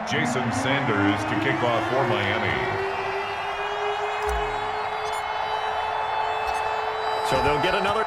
Jason Sanders to kick off for Miami. So they'll get another.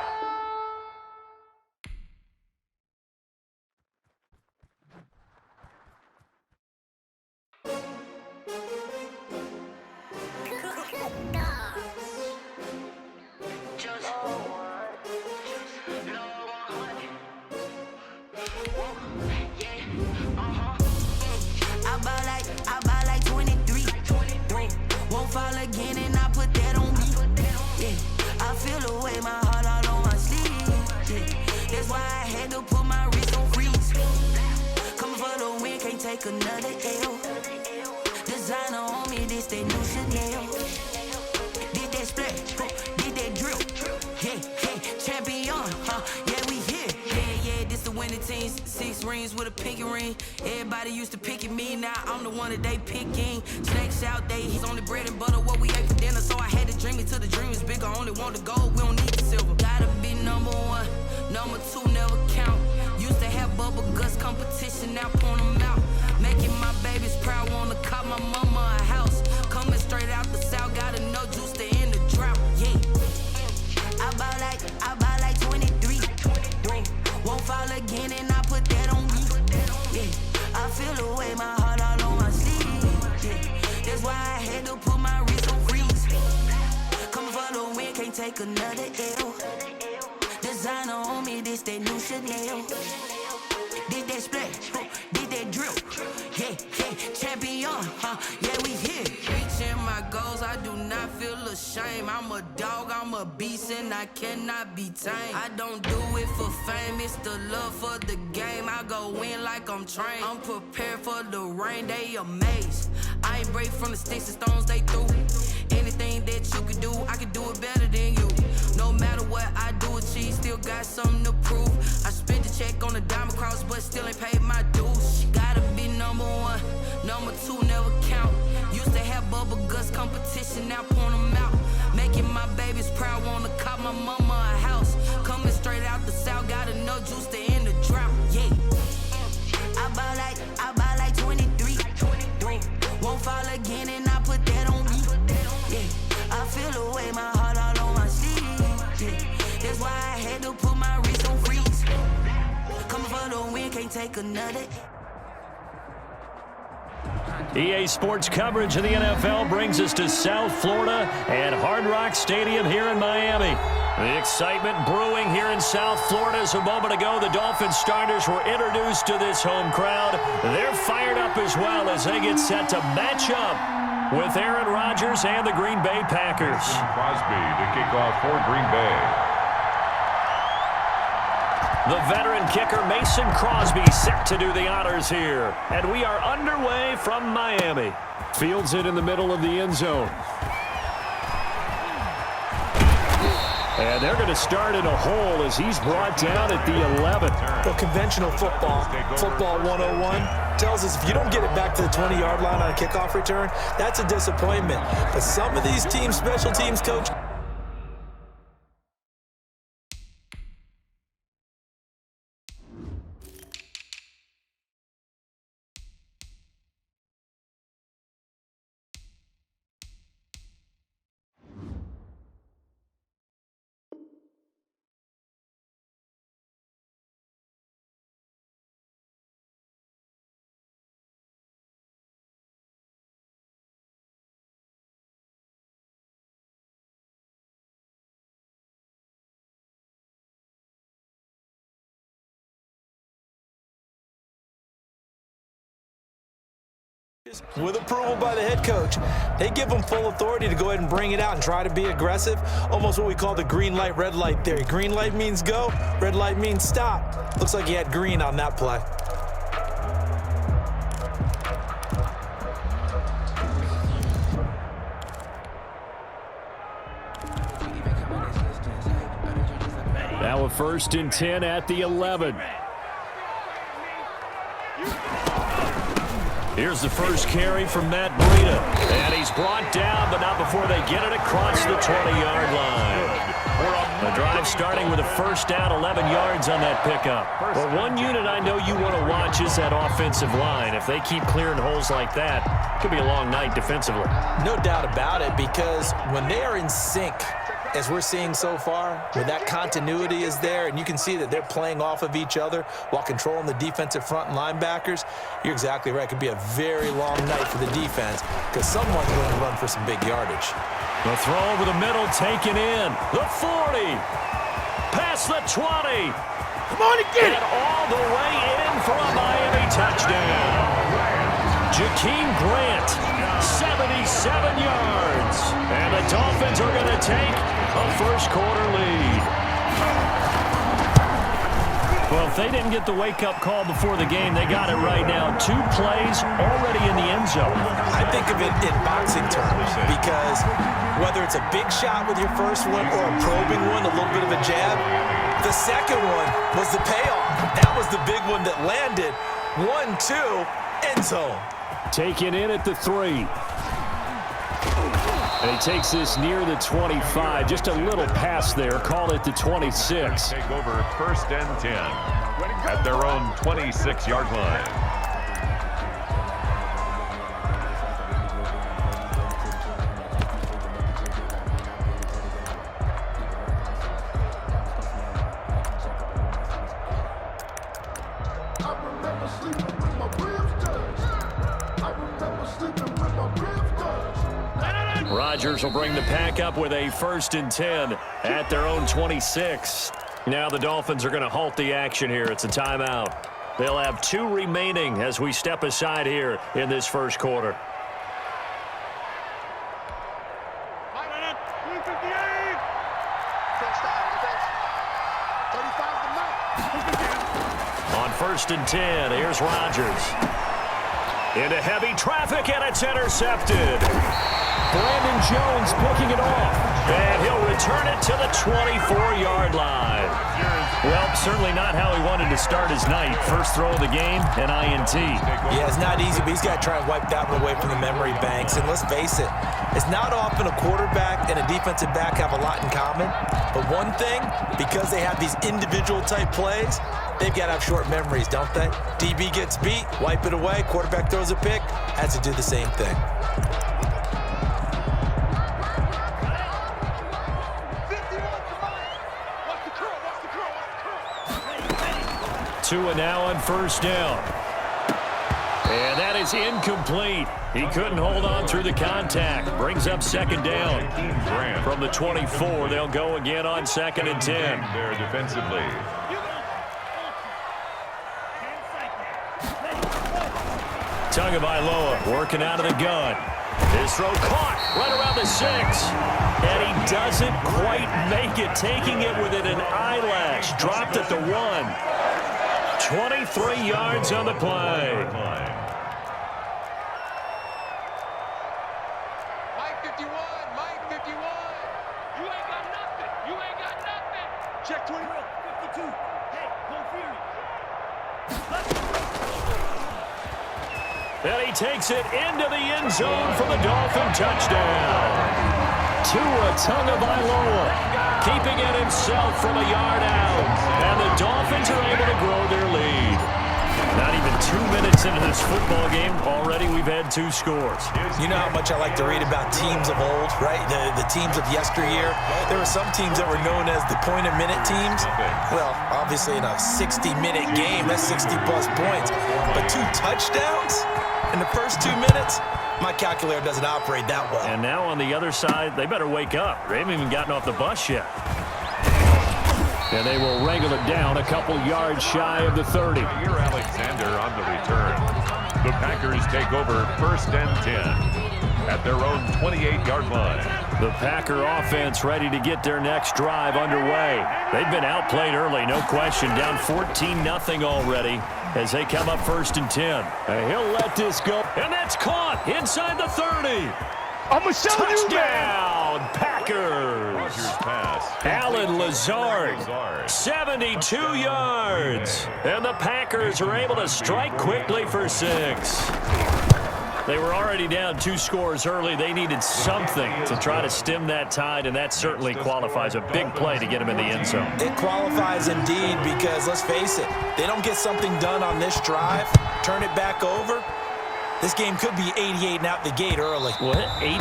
I buy like 23. Won't fall again and I put that on me. Yeah, I feel away my heart all on my sleeve. Yeah, that's why I had to put my wrist on freeze. Coming for the win, can't take another L. Designer on me, this that new Chanel. Did that splash, did that drill. Yeah, champion, yeah, we here. Yeah, this the winning team. 6 rings with a pinky ring. Everybody used to picking me, now I'm the one that they picking. Snakes out, he's only bread and butter, what we ate for dinner. So I had to dream it till the dream is bigger. Only want the gold, we don't need the silver. Gotta be number 1, number 2 never count. Used to have bubble guts competition, now point them out. Making my babies proud, wanna cop my mama a house. Coming straight out the south, gotta know juice to end the drought. Yeah, I buy like 23. Won't fall again and I put that on me. Yeah, I feel away my heart all on my sleeve. Yeah, that's why I had to put my wrist on freeze. Coming for the win, can't take another L. Designer on me, this that new Chanel. Did that splash, did that drill. Yeah, champion, yeah, we here. Reaching my goals, I do not feel ashamed. I'm a dog, I'm a beast, and I cannot be tamed. I don't do it for fame, it's the love for the game. I go in like I'm trained. I'm prepared for the rain, they amazed. I ain't break from the sticks and stones they threw. Anything that you can do, I can do it better than you. No matter what I do, achieve, still got something to prove. I spent the check on the diamond cross, but still ain't paid my dues. Gotta be number 1, number 2 never count. Used to have bubble guts competition, now point them out. Making my babies proud, wanna cop my mama a house. Coming straight out the south, gotta know juice to end the drought. Yeah, I buy like 23. Won't fall again and I put that on me. Yeah, I feel away my heart all on my sleeve. Yeah, that's why I had to put my wrist on freeze. Coming for the win, can't take another. EA Sports coverage of the NFL brings us to South Florida and Hard Rock Stadium here in Miami. The excitement brewing here in South Florida as a moment ago the Dolphins starters were introduced to this home crowd. They're fired up as well as they get set to match up with Aaron Rodgers and the Green Bay Packers. Crosby to kick off for Green Bay. The veteran kicker Mason Crosby set to do the honors here. And we are underway from Miami. Fields it in the middle of the end zone. And they're going to start in a hole as he's brought down at the 11. Well, conventional football 101, tells us if you don't get it back to the 20-yard line on a kickoff return, that's a disappointment. But some of these teams, special teams coach, with approval by the head coach, they give them full authority to go ahead and bring it out and try to be aggressive. Almost what we call the green light, red light theory. Green light means go, red light means stop. Looks like he had green on that play. Now a 1st and 10 at the 11. Here's the first carry from Matt Breida. And he's brought down, but not before they get it across the 20-yard line. For a The drive starting with a first down, 11 yards on that pickup. Well, one unit I know you want to watch is that offensive line. If they keep clearing holes like that, it could be a long night defensively. No doubt about it, because when they are in sync, as we're seeing so far, where that continuity is there, and you can see that they're playing off of each other while controlling the defensive front and linebackers, you're exactly right. It could be a very long night for the defense because someone's going to run for some big yardage. The throw over the middle taken in. The 40. Past the 20. Come on and get it. And all the way in for a Miami touchdown. Jakeem Grant, 77 yards. And the Dolphins are going to take a first-quarter lead. Well, if they didn't get the wake-up call before the game, they got it right now. 2 plays already in the end zone. I think of it in boxing terms because whether it's a big shot with your first one or a probing one, a little bit of a jab, the second one was the payoff. That was the big one that landed. 1-2, end zone. Taken in at the 3. And he takes this near the 25. Just a little pass there. Call it the 26. Take over first and 10 at their own 26-yard line. Rodgers will bring the pack up with a first and 10 at their own 26. Now the Dolphins are going to halt the action here. It's a timeout. They'll have 2 remaining as we step aside here in this first quarter. On first and 10, here's Rodgers. Into heavy traffic, and it's intercepted. Brandon Jones picking it off. And he'll return it to the 24-yard line. Well, certainly not how he wanted to start his night. First throw of the game, an INT. Yeah, it's not easy, but he's got to try and wipe that one away from the memory banks. And let's face it, it's not often a quarterback and a defensive back have a lot in common. But one thing, because they have these individual type plays, they've got to have short memories, don't they? DB gets beat, wipe it away, quarterback throws a pick, has to do the same thing. Tua now on first down. And that is incomplete. He couldn't hold on through the contact. Brings up second down. From the 24, they'll go again on second and 10. There defensively. Tagovailoa working out of the gun. His throw caught right around the 6. And he doesn't quite make it, taking it within an eyelash. Dropped at the 1. 23 yards on the play. Mike 51, Mike 51. You ain't got nothing. You ain't got nothing. Check 20. 52. Hey, go Fury. And he takes it into the end zone for the Dolphin touchdown. Tua Tagovailoa keeping it himself from a yard out. And the Dolphins are able to grow their lead. Not even 2 minutes into this football game, already we've had 2 scores. You know how much I like to read about teams of old, right? The teams of yesteryear. There were some teams that were known as the point-a-minute teams. Well, obviously in a 60-minute game, that's 60-plus points. But 2 touchdowns in the first 2 minutes? My calculator doesn't operate that well. And now on the other side, they better wake up. They haven't even gotten off the bus yet. And they will wrangle it down a couple yards shy of the 30. Here Alexander on the return. The Packers take over first and 10 at their own 28-yard line. The Packer offense ready to get their next drive underway. They've been outplayed early, no question. Down 14-0 already as they come up first and 10. And he'll let this go. And that's caught inside the 30. I'm going to show you, man. Touchdown, Packers. Pass. Allen Lazard, 72 yards. And the Packers are able to strike quickly for 6. They were already down 2 scores early. They needed something to try to stem that tide, and that certainly qualifies a big play to get them in the end zone. It qualifies indeed because, let's face it, they don't get something done on this drive, turn it back over, this game could be 88 and out the gate early. What? 88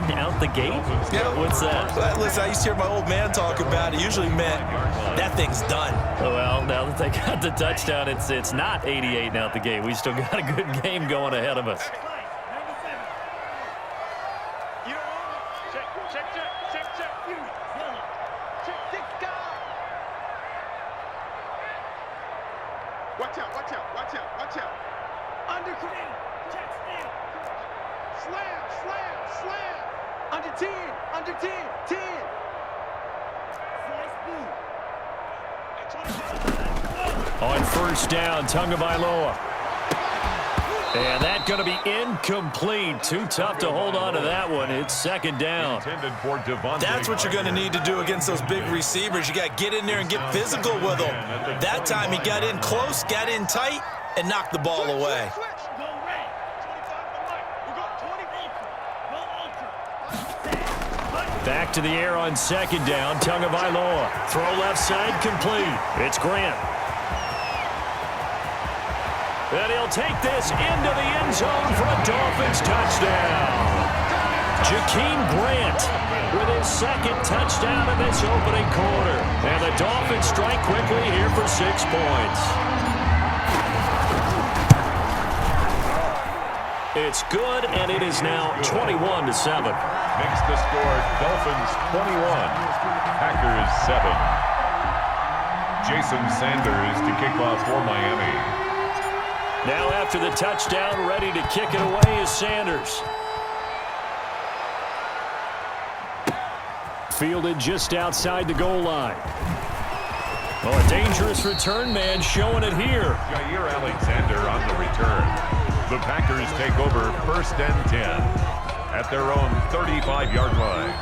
and out the gate? Yeah. What's that? Listen, I used to hear my old man talk about it. Usually meant that thing's done. Well, now that they got the touchdown, it's not 88 and out the gate. We still got a good game going ahead of us. Watch out, watch out, watch out, watch out. Under 10. Slam, slam, slam. Under 10, under 10, 10. On first down, Tagovailoa. And that's going to be incomplete. Too tough to hold on to that one. It's second down. That's what you're going to need to do against those big receivers. You got to get in there and get physical with them. That time he got in close, got in tight, and knocked the ball away. Back to the air on second down. Tagovailoa. Throw left side complete. It's Grant. And he'll take this into the end zone for a Dolphins touchdown. Jakeem Grant with his second touchdown in this opening quarter. And the Dolphins strike quickly here for 6 points. It's good, and it is now 21-7. Makes the score Dolphins 21, Packers 7. Jason Sanders to kick off for Miami. Now after the touchdown, ready to kick it away is Sanders. Fielded just outside the goal line. Oh, a dangerous return man showing it here. Jair Alexander on the return. The Packers take over first and 10 at their own 35-yard line.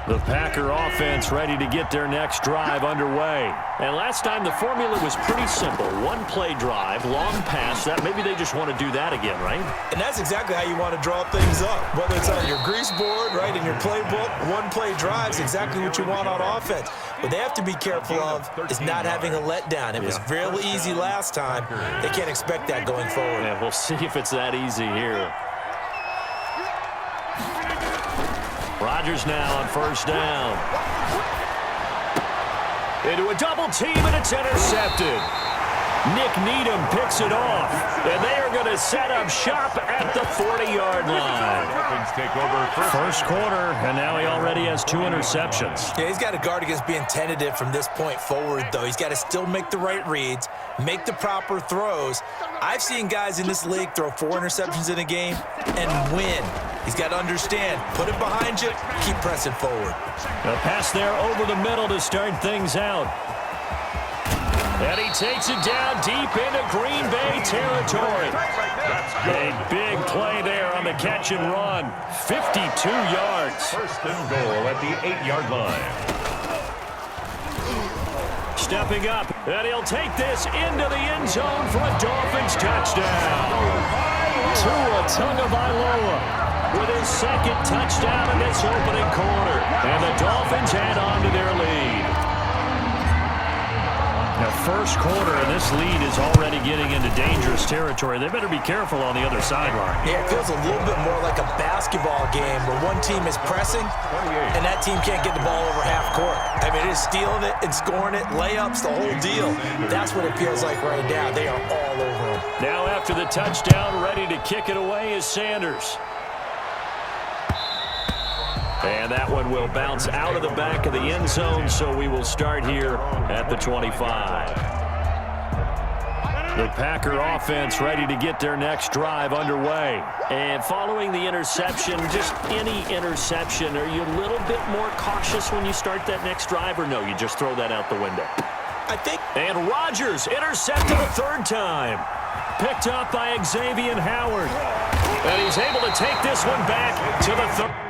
The Packer offense ready to get their next drive underway. And last time the formula was pretty simple. One-play drive, long pass. That maybe they just want to do that again, right? And that's exactly how you want to draw things up. Whether it's on your grease board, right, in your playbook, one-play drive is exactly what you want on offense. What they have to be careful of is not having a letdown. It was real easy last time. They can't expect that going forward. Yeah, we'll see if it's that easy here. Rodgers now on first down. Into a double team, and it's intercepted. Nick Needham picks it off, and they are going to set up shop at the 40-yard line. Take over first quarter, and now he already has 2 interceptions. Yeah, he's got to guard against being tentative from this point forward, though. He's got to still make the right reads, make the proper throws. I've seen guys in this league throw 4 interceptions in a game and win. He's got to understand, put it behind you, keep pressing forward. A pass there over the middle to start things out. And he takes it down deep into Green Bay territory. A big play there on the catch and run. 52 yards. First and goal at the 8-yard line. Stepping up, and he'll take this into the end zone for a Dolphins touchdown. Tua Tagovailoa with his second touchdown in this opening quarter. And the Dolphins add on to their lead. Now, first quarter, and this lead is already getting into dangerous territory. They better be careful on the other sideline. Yeah, it feels a little bit more like a basketball game where one team is pressing and that team can't get the ball over half court. I mean, it is stealing it and scoring it, layups, the whole deal. That's what it feels like right now. They are all over them. Now, after the touchdown, ready to kick it away is Sanders. And that one will bounce out of the back of the end zone, so we will start here at the 25. The Packer offense ready to get their next drive underway. And following the interception, just any interception, are you a little bit more cautious when you start that next drive, or no, you just throw that out the window? I think. And Rodgers intercepted a third time. Picked up by Xavier Howard. And he's able to take this one back to the third.